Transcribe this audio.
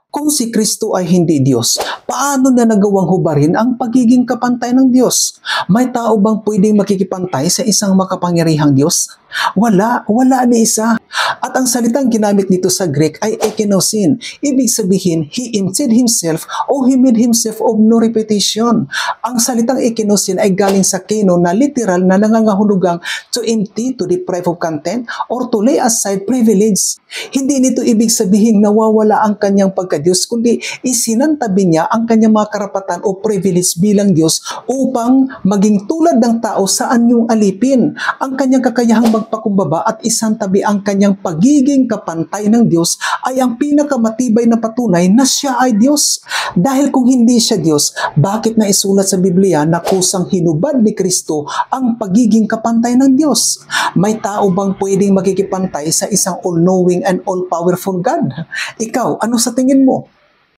Kung si Kristo ay hindi Diyos, paano na nagawang hubarin ang pagiging kapantay ng Diyos? May tao bang pwedeng makikipantay sa isang makapangyarihang Diyos? Wala ni isa. At ang salitang ginamit nito sa Greek ay ekenosin. Ibig sabihin, He emptied Himself o He made Himself of no repetition. Ang salitang ekenosin ay galing sa keno na literal na nangangahulugang to empty, to deprive of content, or to lay aside privilege. Hindi nito ibig sabihin nawawala ang kanyang pagka-Diyos, kundi isinantabi niya ang kanyang mga karapatan o privilege bilang Diyos upang maging tulad ng tao saan yung alipin. Ang kanyang kakayahang magpakumbaba at isantabi ang kanyang pagiging kapantay ng Diyos ay ang pinakamatibay na patunay na siya ay Diyos. Dahil kung hindi siya Diyos, bakit na isulat sa Biblia na kusang hinubad ni Kristo ang pagiging kapantay ng Diyos? May tao bang pwedeng makikipantay sa isang all-knowing and all-powerful God? Ikaw, ano sa tingin mo?